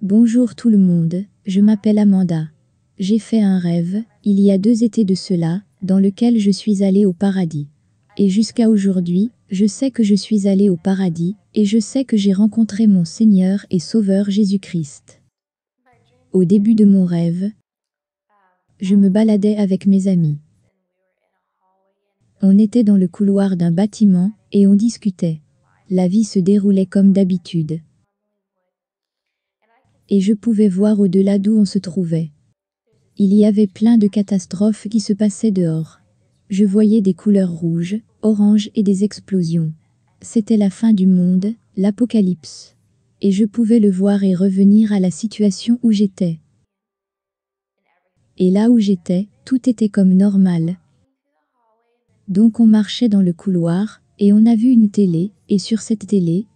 Bonjour tout le monde, je m'appelle Amanda. J'ai fait un rêve, il y a 2 étés de cela, dans lequel je suis allée au paradis. Et jusqu'à aujourd'hui, je sais que je suis allée au paradis, et je sais que j'ai rencontré mon Seigneur et Sauveur Jésus-Christ. Au début de mon rêve, je me baladais avec mes amis. On était dans le couloir d'un bâtiment, et on discutait. La vie se déroulait comme d'habitude. Et je pouvais voir au-delà d'où on se trouvait. Il y avait plein de catastrophes qui se passaient dehors. Je voyais des couleurs rouges, oranges et des explosions. C'était la fin du monde, l'apocalypse. Et je pouvais le voir et revenir à la situation où j'étais. Et là où j'étais, tout était comme normal. Donc on marchait dans le couloir, et on a vu une télé, et sur cette télé,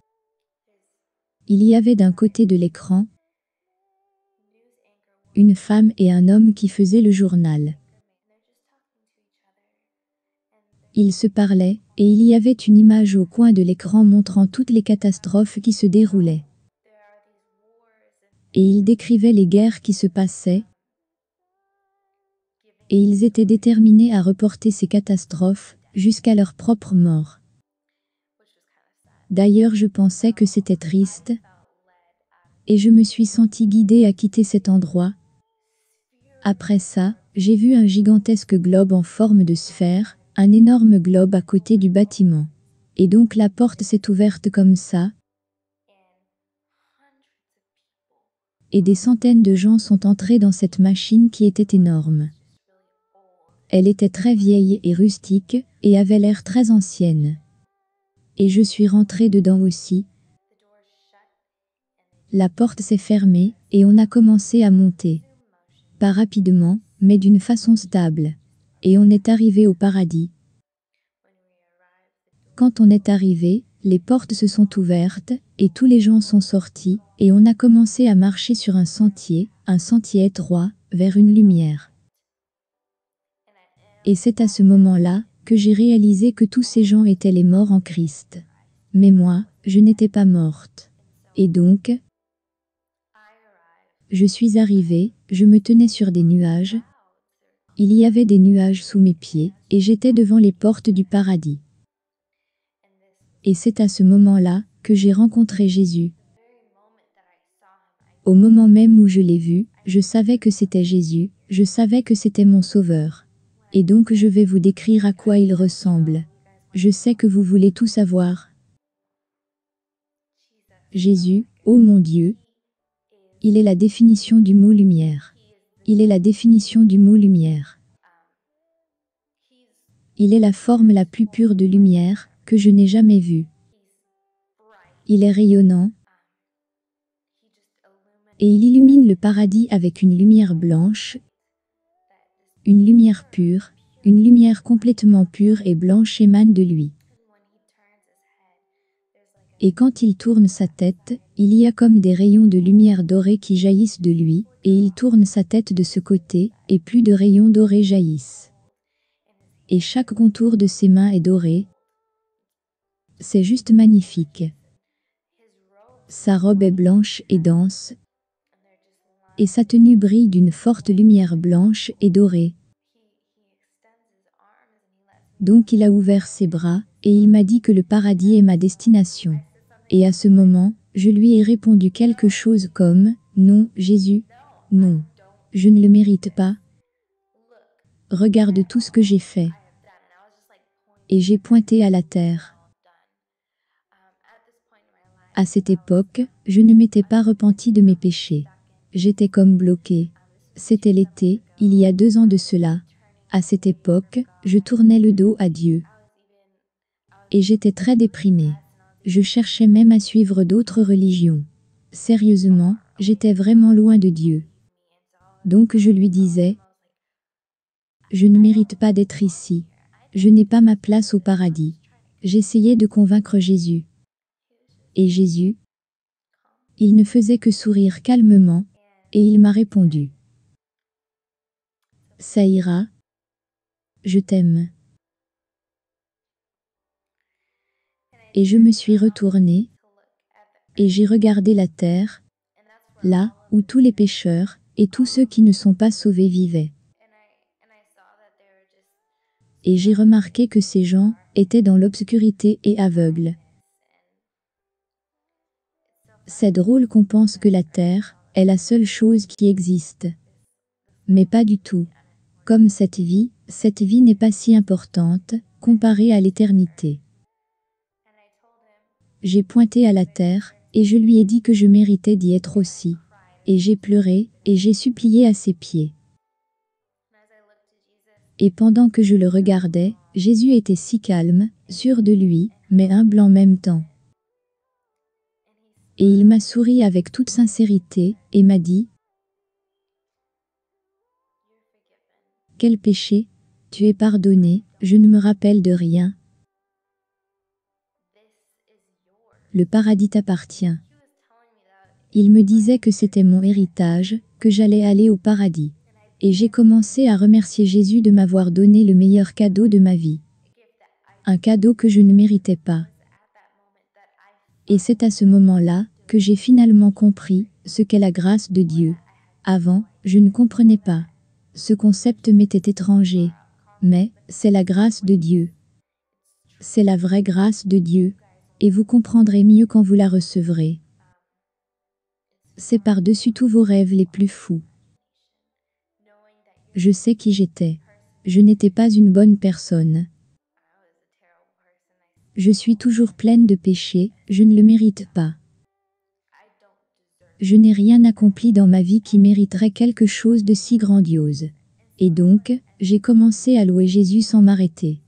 il y avait d'un côté de l'écran une femme et un homme qui faisaient le journal. Ils se parlaient, et il y avait une image au coin de l'écran montrant toutes les catastrophes qui se déroulaient. Et ils décrivaient les guerres qui se passaient, et ils étaient déterminés à reporter ces catastrophes, jusqu'à leur propre mort. D'ailleurs je pensais que c'était triste, et je me suis sentie guidée à quitter cet endroit. Après ça, j'ai vu un gigantesque globe en forme de sphère, un énorme globe à côté du bâtiment. Et donc la porte s'est ouverte comme ça, et des centaines de gens sont entrés dans cette machine qui était énorme. Elle était très vieille et rustique, et avait l'air très ancienne. Et je suis rentrée dedans aussi. La porte s'est fermée, et on a commencé à monter. Pas rapidement, mais d'une façon stable. Et on est arrivé au paradis. Quand on est arrivé, les portes se sont ouvertes, et tous les gens sont sortis, et on a commencé à marcher sur un sentier étroit, vers une lumière. Et c'est à ce moment-là, que j'ai réalisé que tous ces gens étaient les morts en Christ. Mais moi, je n'étais pas morte. Et donc, je suis arrivée, je me tenais sur des nuages. Il y avait des nuages sous mes pieds, et j'étais devant les portes du paradis. Et c'est à ce moment-là, que j'ai rencontré Jésus. Au moment même où je l'ai vu, je savais que c'était Jésus, je savais que c'était mon Sauveur. Et donc je vais vous décrire à quoi il ressemble. Je sais que vous voulez tout savoir. Jésus, ô mon Dieu, il est la définition du mot lumière. Il est la définition du mot lumière. Il est la forme la plus pure de lumière, que je n'ai jamais vue. Il est rayonnant, et il illumine le paradis avec une lumière blanche, une lumière pure, une lumière complètement pure et blanche émane de lui. Et quand il tourne sa tête, il y a comme des rayons de lumière dorée qui jaillissent de lui, et il tourne sa tête de ce côté, et plus de rayons dorés jaillissent. Et chaque contour de ses mains est doré. C'est juste magnifique. Sa robe est blanche et dense, et sa tenue brille d'une forte lumière blanche et dorée. Donc il a ouvert ses bras, et il m'a dit que le paradis est ma destination. Et à ce moment, je lui ai répondu quelque chose comme « Non, Jésus, non. Je ne le mérite pas. Regarde tout ce que j'ai fait. » Et j'ai pointé à la terre. À cette époque, je ne m'étais pas repentie de mes péchés. J'étais comme bloquée. C'était l'été, il y a 2 ans de cela. À cette époque, je tournais le dos à Dieu. Et j'étais très déprimée. Je cherchais même à suivre d'autres religions. Sérieusement, j'étais vraiment loin de Dieu. Donc je lui disais, je ne mérite pas d'être ici. Je n'ai pas ma place au paradis. J'essayais de convaincre Jésus. Et Jésus, il ne faisait que sourire calmement, et il m'a répondu. Ça ira. Je t'aime. Et je me suis retournée, et j'ai regardé la terre. là où tous les pécheurs et tous ceux qui ne sont pas sauvés vivaient. Et j'ai remarqué que ces gens étaient dans l'obscurité et aveugles. C'est drôle qu'on pense que la terre est la seule chose qui existe. Mais pas du tout. Comme cette vie n'est pas si importante comparée à l'éternité. J'ai pointé à la terre et je lui ai dit que je méritais d'y être aussi. Et j'ai pleuré et j'ai supplié à ses pieds. Et pendant que je le regardais, Jésus était si calme, sûr de lui, mais humble en même temps. Et il m'a souri avec toute sincérité et m'a dit: quel péché? Tu es pardonné, je ne me rappelle de rien. Le paradis t'appartient. Il me disait que c'était mon héritage, que j'allais aller au paradis. Et j'ai commencé à remercier Jésus de m'avoir donné le meilleur cadeau de ma vie. Un cadeau que je ne méritais pas. Et c'est à ce moment-là que j'ai finalement compris ce qu'est la grâce de Dieu. Avant, je ne comprenais pas. Ce concept m'était étranger. Mais c'est la grâce de Dieu. C'est la vraie grâce de Dieu. Et vous comprendrez mieux quand vous la recevrez. C'est par-dessus tous vos rêves les plus fous. Je sais qui j'étais. Je n'étais pas une bonne personne. Je suis toujours pleine de péchés, je ne le mérite pas. Je n'ai rien accompli dans ma vie qui mériterait quelque chose de si grandiose. Et donc, j'ai commencé à louer Jésus sans m'arrêter.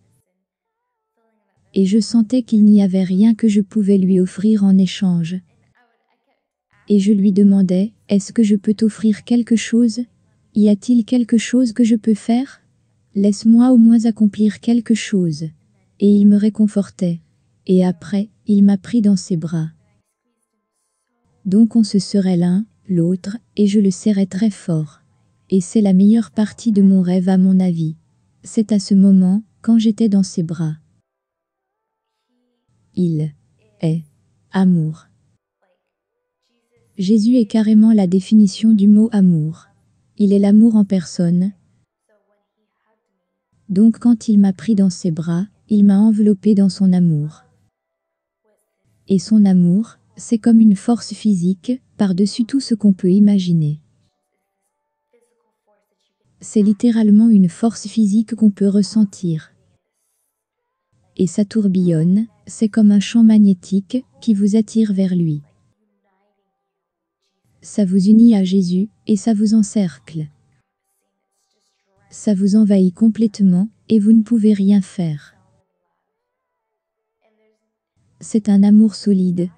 Et je sentais qu'il n'y avait rien que je pouvais lui offrir en échange. Et je lui demandais: est-ce que je peux t'offrir quelque chose? Y a-t-il quelque chose que je peux faire? Laisse-moi au moins accomplir quelque chose. Et il me réconfortait. Et après, il m'a pris dans ses bras. Donc on se serrait l'un, l'autre, et je le serrais très fort. Et c'est la meilleure partie de mon rêve à mon avis. C'est à ce moment, quand j'étais dans ses bras. Il est amour. Jésus est carrément la définition du mot amour. Il est l'amour en personne. Donc quand il m'a pris dans ses bras, il m'a enveloppé dans son amour. Et son amour, c'est comme une force physique, par-dessus tout ce qu'on peut imaginer. C'est littéralement une force physique qu'on peut ressentir. Et ça tourbillonne, c'est comme un champ magnétique qui vous attire vers lui. Ça vous unit à Jésus, et ça vous encercle. Ça vous envahit complètement, et vous ne pouvez rien faire. C'est un amour solide.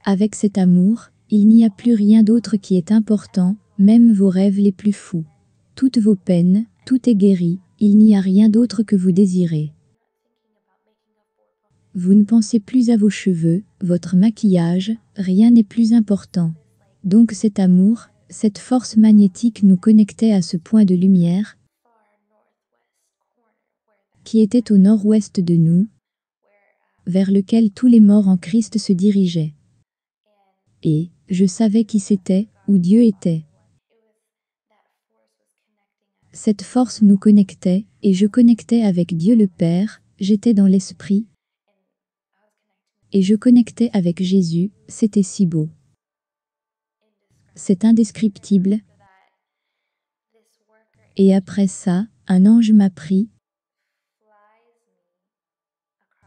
Avec cet amour, il n'y a plus rien d'autre qui est important, même vos rêves les plus fous. Toutes vos peines, tout est guéri, il n'y a rien d'autre que vous désirez. Vous ne pensez plus à vos cheveux, votre maquillage, rien n'est plus important. Donc cet amour, cette force magnétique nous connectait à ce point de lumière qui était au nord-ouest de nous, vers lequel tous les morts en Christ se dirigeaient. Et je savais qui c'était, où Dieu était. Cette force nous connectait, et je connectais avec Dieu le Père, j'étais dans l'Esprit, et je connectais avec Jésus, c'était si beau. C'est indescriptible. Et après ça, un ange m'a pris,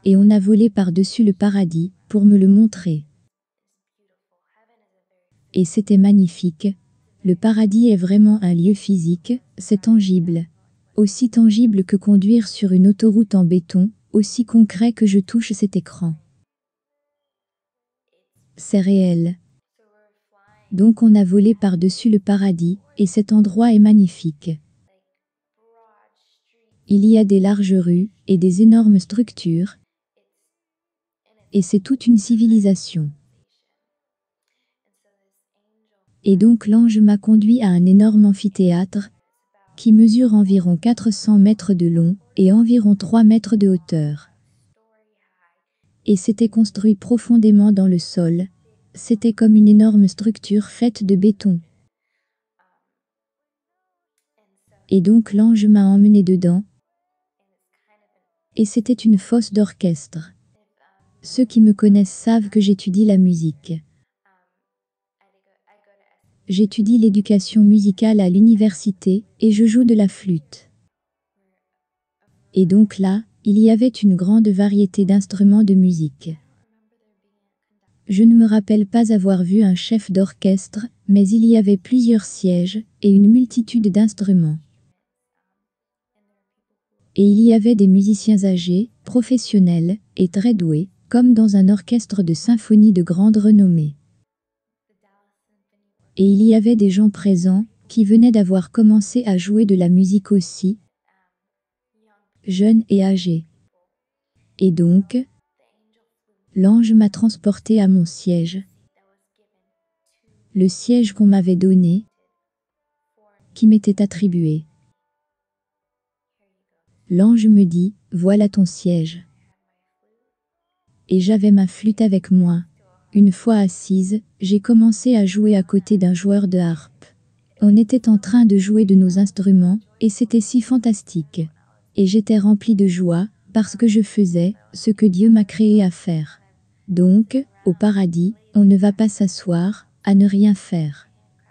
et on a volé par-dessus le paradis, pour me le montrer. Et c'était magnifique. Le paradis est vraiment un lieu physique, c'est tangible. Aussi tangible que conduire sur une autoroute en béton, aussi concret que je touche cet écran. C'est réel. Donc on a volé par-dessus le paradis, et cet endroit est magnifique. Il y a des larges rues, et des énormes structures, et c'est toute une civilisation. Et donc l'ange m'a conduit à un énorme amphithéâtre, qui mesure environ 400 mètres de long, et environ 3 mètres de hauteur. Et c'était construit profondément dans le sol. C'était comme une énorme structure faite de béton. Et donc l'ange m'a emmené dedans, et c'était une fosse d'orchestre. Ceux qui me connaissent savent que j'étudie la musique. J'étudie l'éducation musicale à l'université, et je joue de la flûte. Et donc là, il y avait une grande variété d'instruments de musique. Je ne me rappelle pas avoir vu un chef d'orchestre, mais il y avait plusieurs sièges, et une multitude d'instruments. Et il y avait des musiciens âgés, professionnels, et très doués, comme dans un orchestre de symphonie de grande renommée. Et il y avait des gens présents, qui venaient d'avoir commencé à jouer de la musique aussi, jeunes et âgés. Et donc, l'ange m'a transporté à mon siège, le siège qu'on m'avait donné, qui m'était attribué. L'ange me dit, voilà ton siège. Et j'avais ma flûte avec moi. Une fois assise, j'ai commencé à jouer à côté d'un joueur de harpe. On était en train de jouer de nos instruments, et c'était si fantastique. Et j'étais remplie de joie, parce que je faisais ce que Dieu m'a créé à faire. Donc, au paradis, on ne va pas s'asseoir, à ne rien faire.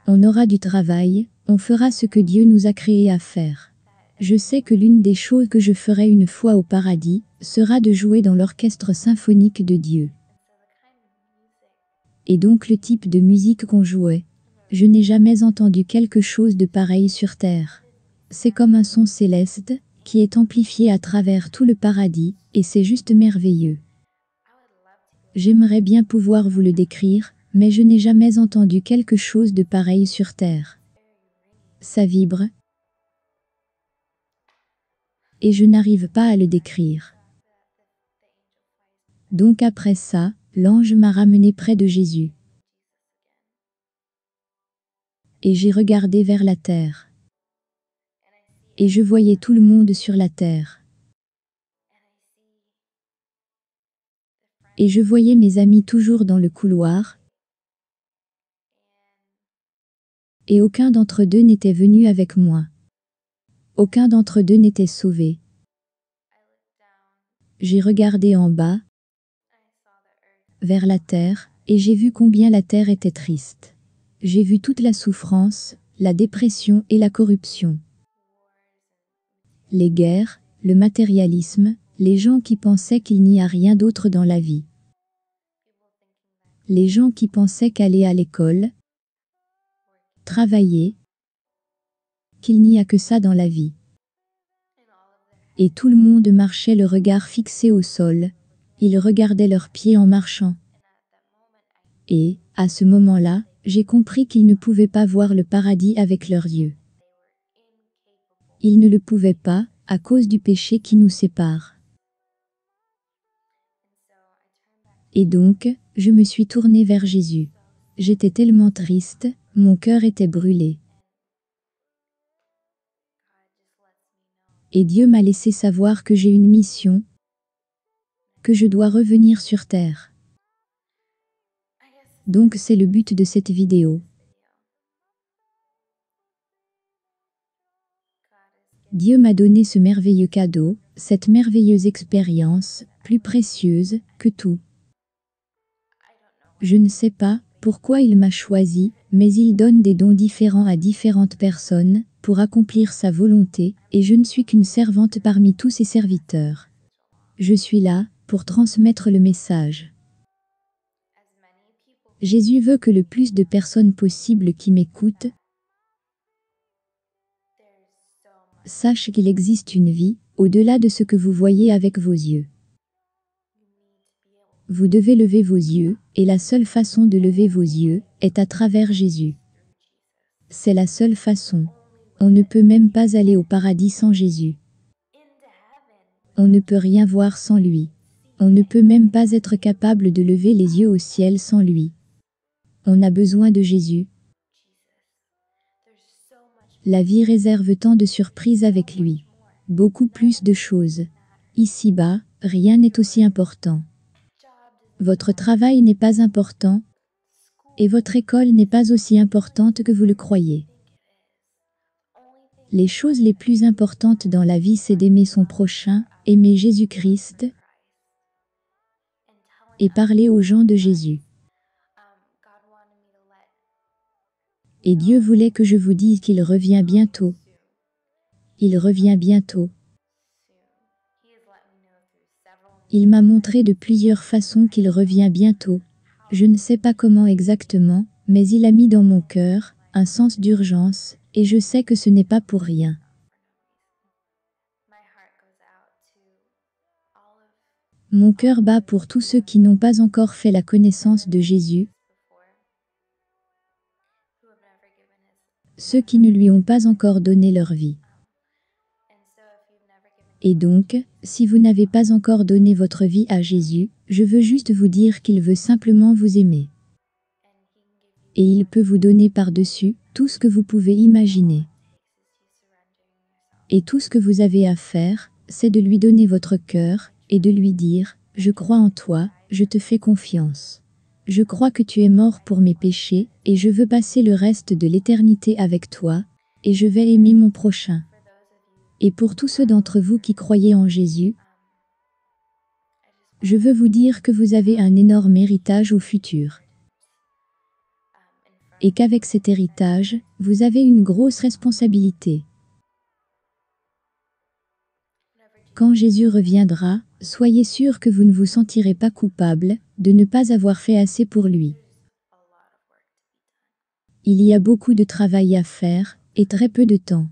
On aura du travail, on fera ce que Dieu nous a créé à faire. Je sais que l'une des choses que je ferai une fois au paradis, sera de jouer dans l'orchestre symphonique de Dieu. Et donc le type de musique qu'on jouait. Je n'ai jamais entendu quelque chose de pareil sur terre. C'est comme un son céleste, qui est amplifié à travers tout le paradis, et c'est juste merveilleux. J'aimerais bien pouvoir vous le décrire, mais je n'ai jamais entendu quelque chose de pareil sur terre. Ça vibre, et je n'arrive pas à le décrire. Donc après ça, l'ange m'a ramené près de Jésus. Et j'ai regardé vers la terre. Et je voyais tout le monde sur la terre. Et je voyais mes amis toujours dans le couloir. Et aucun d'entre eux n'était venu avec moi. Aucun d'entre eux n'était sauvé. J'ai regardé en bas, vers la terre, et j'ai vu combien la terre était triste. J'ai vu toute la souffrance, la dépression et la corruption. Les guerres, le matérialisme, les gens qui pensaient qu'il n'y a rien d'autre dans la vie. Les gens qui pensaient qu'aller à l'école, travailler, qu'il n'y a que ça dans la vie. Et tout le monde marchait le regard fixé au sol. Ils regardaient leurs pieds en marchant. Et, à ce moment-là, j'ai compris qu'ils ne pouvaient pas voir le paradis avec leurs yeux. Ils ne le pouvaient pas, à cause du péché qui nous sépare. Et donc, je me suis tournée vers Jésus. J'étais tellement triste, mon cœur était brûlé. Et Dieu m'a laissé savoir que j'ai une mission, que je dois revenir sur terre. Donc c'est le but de cette vidéo. Dieu m'a donné ce merveilleux cadeau, cette merveilleuse expérience, plus précieuse que tout. Je ne sais pas pourquoi il m'a choisi, mais il donne des dons différents à différentes personnes, pour accomplir sa volonté, et je ne suis qu'une servante parmi tous ses serviteurs. Je suis là, pour transmettre le message. Jésus veut que le plus de personnes possible qui m'écoutent sachent qu'il existe une vie, au-delà de ce que vous voyez avec vos yeux. Vous devez lever vos yeux, et la seule façon de lever vos yeux, est à travers Jésus. C'est la seule façon. On ne peut même pas aller au paradis sans Jésus. On ne peut rien voir sans lui. On ne peut même pas être capable de lever les yeux au ciel sans lui. On a besoin de Jésus. La vie réserve tant de surprises avec lui. Beaucoup plus de choses. Ici-bas, rien n'est aussi important. Votre travail n'est pas important, et votre école n'est pas aussi importante que vous le croyez. Les choses les plus importantes dans la vie, c'est d'aimer son prochain, aimer Jésus-Christ et parler aux gens de Jésus. Et Dieu voulait que je vous dise qu'il revient bientôt. Il revient bientôt. Il m'a montré de plusieurs façons qu'il revient bientôt. Je ne sais pas comment exactement, mais il a mis dans mon cœur un sens d'urgence, et je sais que ce n'est pas pour rien. Mon cœur bat pour tous ceux qui n'ont pas encore fait la connaissance de Jésus, ceux qui ne lui ont pas encore donné leur vie. Et donc, si vous n'avez pas encore donné votre vie à Jésus, je veux juste vous dire qu'il veut simplement vous aimer. Et il peut vous donner par-dessus tout ce que vous pouvez imaginer. Et tout ce que vous avez à faire, c'est de lui donner votre cœur, et de lui dire, « Je crois en toi, je te fais confiance. Je crois que tu es mort pour mes péchés, et je veux passer le reste de l'éternité avec toi, et je vais aimer mon prochain. » Et pour tous ceux d'entre vous qui croyez en Jésus, je veux vous dire que vous avez un énorme héritage au futur. Et qu'avec cet héritage, vous avez une grosse responsabilité. Quand Jésus reviendra, soyez sûr que vous ne vous sentirez pas coupable de ne pas avoir fait assez pour lui. Il y a beaucoup de travail à faire, et très peu de temps.